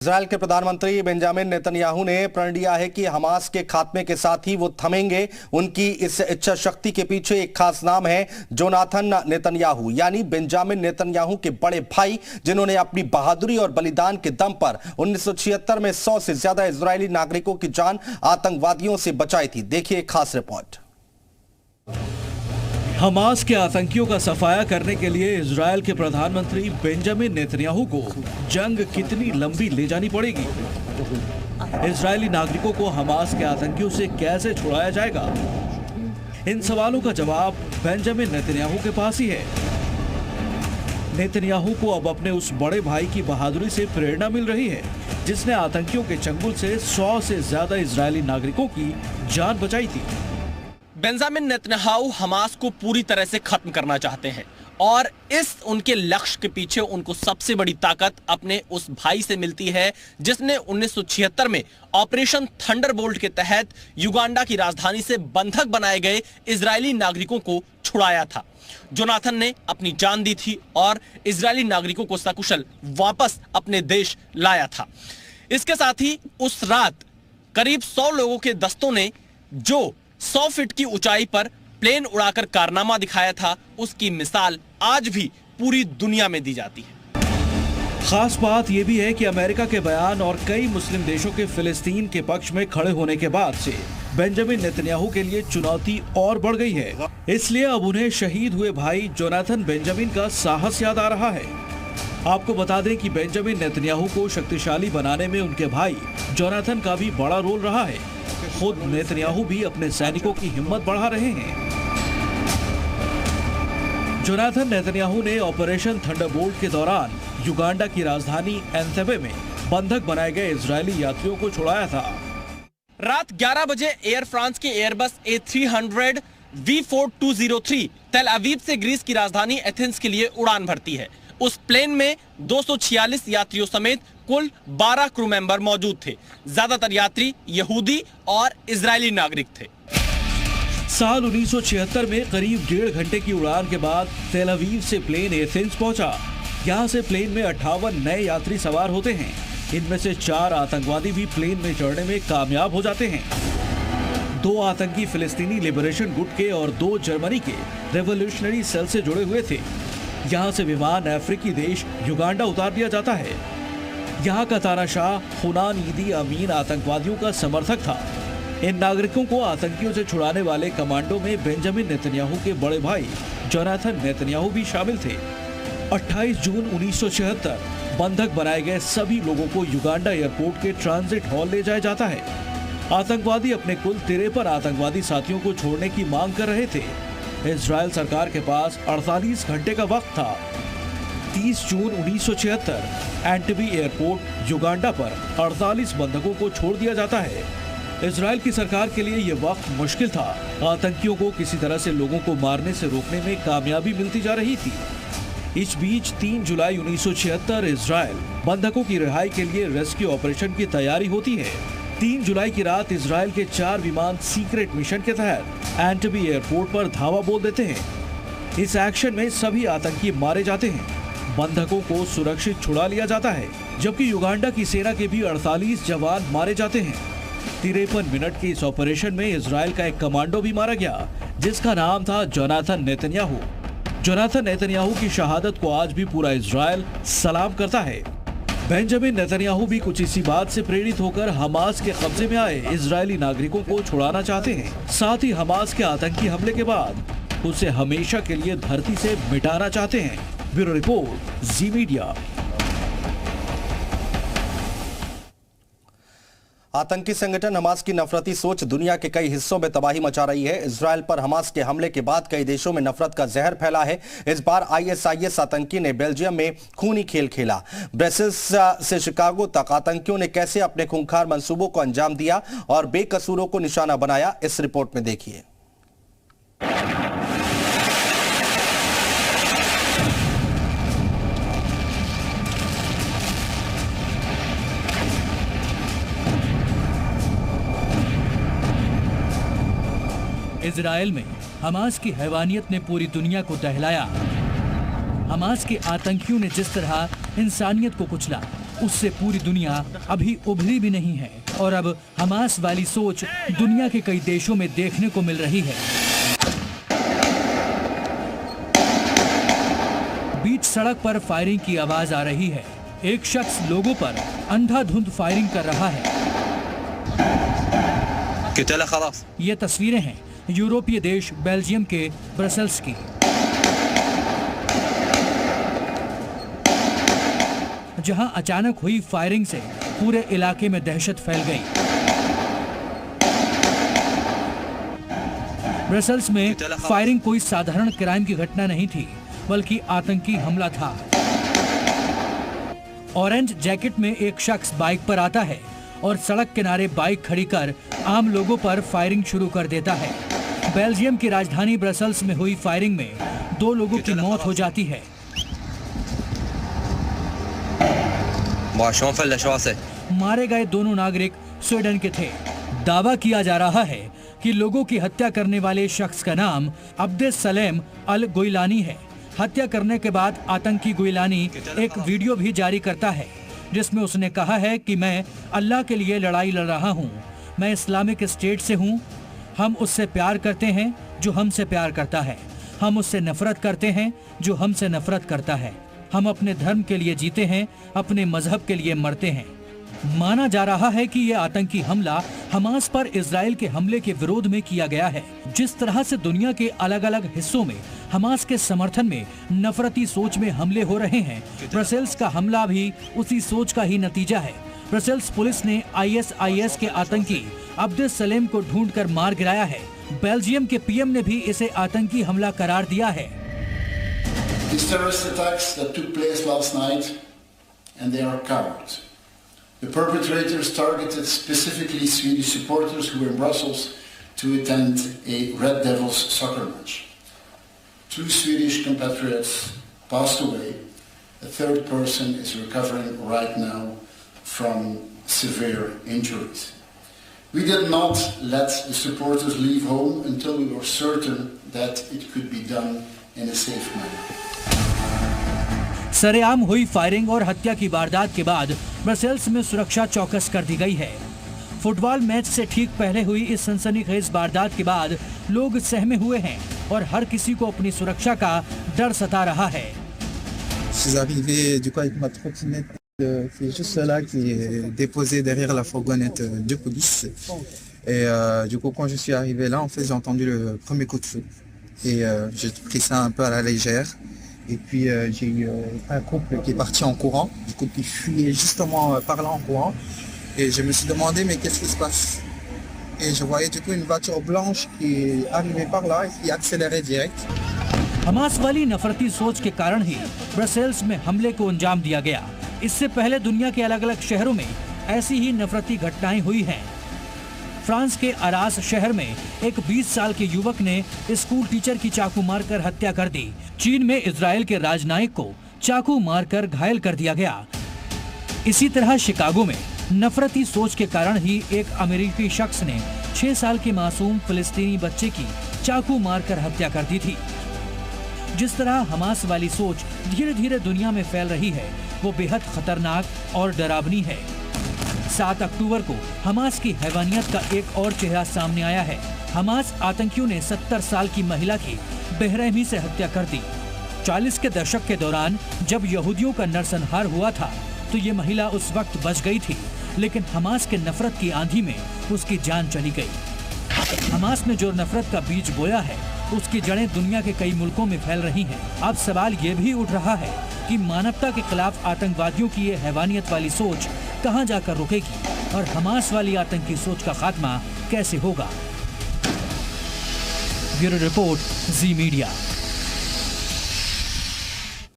Israel के प्रधानमंत्री Benjamin Netanyahu ने प्रण लिया है कि हमास के खात्मे के साथ ही वो थमेंगे। उनकी इस इच्छा शक्ति के पीछे एक खास नाम है, जोनाथन नेतन्याहू, यानी बेंजामिन नेतन्याहू के बड़े भाई, जिन्होंने अपनी बहादुरी और बलिदान के दम पर 1976 में 100 से ज्यादा इजरायली नागरिकों की जान आतंकवादियों से बचाई थी। देखिए एक खास रिपोर्ट। हमास के आतंकियों का सफाया करने के लिए इजरायल के प्रधानमंत्री बेंजामिन नेतन्याहू को जंग कितनी लंबी ले जानी पड़ेगी? इजरायली नागरिकों को हमास के आतंकियों से कैसे छुड़ाया जाएगा? इन सवालों का जवाब बेंजामिन नेतन्याहू के पास ही है। नेतन्याहू को अब अपने उस बड़े भाई की बहादुरी से प्रेरणा मिल रही है, जिसने आतंकियों के चंगुल से 100 से ज्यादा इजरायली नागरिकों की जान बचाई थी। बेंजामिन नेतन्याहू हमास को पूरी तरह से खत्म करना चाहते हैं और इस उनके लक्ष्य के पीछे उनको सबसे बड़ी ताकत अपने उस भाई से मिलती है, जिसने 1976 में ऑपरेशन थंडरबोल्ट के तहत युगांडा की राजधानी से बंधक बनाए गए इजरायली नागरिकों को छुड़ाया था। जोनाथन ने अपनी जान दी थी और इजरायली नागरिकों को सकुशल वापस अपने देश लाया था। इसके साथ ही उस रात करीब 100 लोगों के दस्तों ने जो 100 फीट की ऊंचाई पर प्लेन उड़ाकर कारनामा दिखाया था, उसकी मिसाल आज भी पूरी दुनिया में दी जाती है। खास बात यह भी है कि अमेरिका के बयान और कई मुस्लिम देशों के फिलिस्तीन के पक्ष में खड़े होने के बाद से बेंजामिन नेतन्याहू के लिए चुनौती और बढ़ गई है। इसलिए अब उन्हें शहीद हुए भाई जोनाथन बेंजामिन का साहस याद आ रहा है। आपको बता दें कि बेंजामिन नेतन्याहू को शक्तिशाली बनाने में उनके भाई जोनाथन का भी बड़ा रोल रहा है। खुद नेतन्याहू भी अपने सैनिकों की हिम्मत बढ़ा रहे हैं। जोनाथन नेतन्याहू ने ऑपरेशन थंडरबोल्ट के दौरान युगांडा की राजधानी एंथेबे में बंधक बनाए गए इजरायली यात्रियों को छुड़ाया था। रात 11 बजे एयर फ्रांस की एयरबस A300 V4203 तेल अवीव से ग्रीस की राजधानी एथेंस के लिए उड़ान भरती है। उस प्लेन में 246 यात्रियों समेत कुल 12 क्रू मेंबर मौजूद थे। ज्यादातर यात्री यहूदी और इजरायली नागरिक थे। साल 1976 में करीब 1.5 घंटे की उड़ान के बाद तेल अवीव से प्लेन एथेंस पहुंचा। यहां से प्लेन में 58 नए यात्री सवार होते हैं। इनमें से 4 आतंकवादी भी प्लेन में चढ़ने में कामयाब हो जाते हैं। 2 आतंकी फिलिस्तीनी लिबरेशन गुट के और 2 जर्मनी के रेवोल्यूशनरी सेल से जुड़े हुए थे। यहाँ से विमान अफ्रीकी देश युगांडा उतार दिया जाता है। यहाँ का तानाशाह हुनान ईदी अमीन आतंकवादियों का समर्थक था। इन नागरिकों को आतंकियों से छुड़ाने वाले कमांडो में बेंजामिन नेतन्याहू के बड़े भाई जोनाथन नेतन्याहू भी शामिल थे। 28 जून 1976 बंधक बनाए गए सभी लोगों को युगांडा एयरपोर्ट के ट्रांजिट हॉल ले जाया जाता है। आतंकवादी अपने कुल 53 आतंकवादी साथियों को छोड़ने की मांग कर रहे थे। इजरायल सरकार के पास 48 घंटे का वक्त था। 30 जून 1976 एंटेबे एयरपोर्ट युगांडा पर 48 बंधकों को छोड़ दिया जाता है। इजरायल की सरकार के लिए यह वक्त मुश्किल था। आतंकियों को किसी तरह से लोगों को मारने से रोकने में कामयाबी मिलती जा रही थी। इस बीच 3 जुलाई 1976 इजरायल बंधकों की रिहाई के लिए रेस्क्यू ऑपरेशन की तैयारी होती है। 3 जुलाई की रात इजरायल के 4 विमान सीक्रेट मिशन के तहत एंटेबे एयरपोर्ट पर धावा बोल देते हैं। इस एक्शन में सभी आतंकी मारे जाते हैं। बंधकों को सुरक्षित छुड़ा लिया जाता है, जबकि युगांडा की सेना के भी 48 जवान मारे जाते हैं। 53 मिनट के इस ऑपरेशन में इजरायल का एक कमांडो भी मारा गया, जिसका नाम था जोनाथन नेतन्याहू। जोनाथन नेतन्याहू की शहादत को आज भी पूरा इजरायल सलाम करता है। बेंजामिन नेतन्याहू भी कुछ इसी बात से प्रेरित होकर हमास के कब्जे में आए इजरायली नागरिकों को छुड़ाना चाहते हैं। साथ ही हमास के आतंकी हमले के बाद उसे हमेशा के लिए धरती से मिटाना चाहते हैं। ब्यूरो रिपोर्ट, जी मीडिया। आतंकी संगठन हमास की नफरती सोच दुनिया के कई हिस्सों में तबाही मचा रही है। इजरायल पर हमास के हमले के बाद कई देशों में नफरत का जहर फैला है। इस बार ISIS आतंकी ने बेल्जियम में खूनी खेल खेला। ब्रसेल्स से शिकागो तक आतंकियों ने कैसे अपने खूंखार मंसूबों को अंजाम दिया और बेकसूरों को निशाना बनाया, इस रिपोर्ट में देखिए। इजरायल में हमास की हैवानियत ने पूरी दुनिया को दहलाया। हमास के आतंकियों ने जिस तरह इंसानियत को कुचला, उससे पूरी दुनिया अभी उभरी भी नहीं है और अब हमास वाली सोच दुनिया के कई देशों में देखने को मिल रही है। बीच सड़क पर फायरिंग की आवाज आ रही है। एक शख्स लोगों पर अंधाधुंध फायरिंग कर रहा है। ये तस्वीरें हैं यूरोपीय देश बेल्जियम के ब्रसेल्स की, जहां अचानक हुई फायरिंग से पूरे इलाके में दहशत फैल गई। ब्रसेल्स में फायरिंग कोई साधारण क्राइम की घटना नहीं थी, बल्कि आतंकी हमला था। ऑरेंज जैकेट में एक शख्स बाइक पर आता है और सड़क किनारे बाइक खड़ी कर आम लोगों पर फायरिंग शुरू कर देता है। बेल्जियम की राजधानी ब्रसेल्स में हुई फायरिंग में 2 लोगों की मौत हो जाती है। मारे गए दोनों नागरिक स्वीडन के थे। दावा किया जा रहा है कि लोगों की हत्या करने वाले शख्स का नाम अब्दे सलेम अल गोइलानी है। हत्या करने के बाद आतंकी गोइलानी एक वीडियो भी जारी करता है जिसमें उसने कहा है कि मैं अल्लाह के लिए लड़ाई लड़ रहा हूँ, मैं इस्लामिक स्टेट से हूँ। हम उससे प्यार करते हैं जो हमसे प्यार करता है, हम उससे नफरत करते हैं जो हमसे नफरत करता है। हम अपने धर्म के लिए जीते हैं, अपने मजहब के लिए मरते हैं। माना जा रहा है कि यह आतंकी हमला हमास पर इजराइल के हमले के विरोध में किया गया है। जिस तरह से दुनिया के अलग अलग हिस्सों में हमास के समर्थन में नफरती सोच में हमले हो रहे हैं, ब्रसेल्स का हमला भी उसी सोच का ही नतीजा है। ब्रसेल्स पुलिस ने ISIS के आतंकी अब्दे सलेम को ढूंढकर मार गिराया है। बेल्जियम के PM ने भी इसे आतंकी हमला करार दिया है। These terrorist attacks that took place last night, and they are cowards. The perpetrators targeted specifically Swedish supporters who were in Brussels to attend a Red Devils soccer match. 2 Swedish compatriots passed away. A 3rd person is recovering right now from severe injuries. We did not let the supporters leave home until we were certain that it could be done in a safe manner. सरेआम हुई firing और हत्या की वारदात के बाद Brussels में सुरक्षा चौकस कर दी गई है। फुटबॉल मैच से ठीक पहले हुई इस सनसनीखेज वारदात के बाद लोग सहमे हुए हैं और हर किसी को अपनी सुरक्षा का डर सता रहा है। C'est juste cela qui est déposé derrière la fourgonnette de police. Et du coup, quand je suis arrivé là, en fait, j'ai entendu le premier coup de feu. Et j'ai pris ça un peu à la légère. Et puis, j'ai eu un couple qui est parti en courant, du coup, qui fuyait justement par là en courant. Et je me suis demandé, mais qu'est-ce qui se passe? Et je voyais du coup une voiture blanche qui arrivait par là et qui accélérait direct. Hamas वाली नफरती सोच के कारण ही Brussels में हमले को अंजाम दिया गया। इससे पहले दुनिया के अलग अलग शहरों में ऐसी ही नफरती घटनाएं हुई हैं। फ्रांस के अरास शहर में एक 20 साल के युवक ने स्कूल टीचर की चाकू मारकर हत्या कर दी। चीन में इजराइल के राजनयिक को चाकू मारकर घायल कर दिया गया। इसी तरह शिकागो में नफरती सोच के कारण ही एक अमेरिकी शख्स ने 6 साल के मासूम फिलिस्तीनी बच्चे की चाकू मारकर हत्या कर दी थी। जिस तरह हमास वाली सोच धीरे धीरे दुनिया में फैल रही है, वो बेहद खतरनाक और डरावनी है। 7 अक्टूबर को हमास की हैवानियत का एक और चेहरा सामने आया है। हमास आतंकियों ने 70 साल की महिला की बेरहमी से हत्या कर दी। 40 के दशक के दौरान जब यहूदियों का नरसंहार हुआ था तो ये महिला उस वक्त बच गई थी, लेकिन हमास के नफरत की आंधी में उसकी जान चली गई। हमास ने जो नफरत का बीज बोया है, उसकी जड़ें दुनिया के कई मुल्कों में फैल रही हैं। अब सवाल ये भी उठ रहा है कि मानवता के खिलाफ आतंकवादियों की ये हैवानियत वाली सोच कहां जाकर रुकेगी और हमास वाली आतंकी सोच का खात्मा कैसे होगा। ब्यूरो रिपोर्ट, जी मीडिया।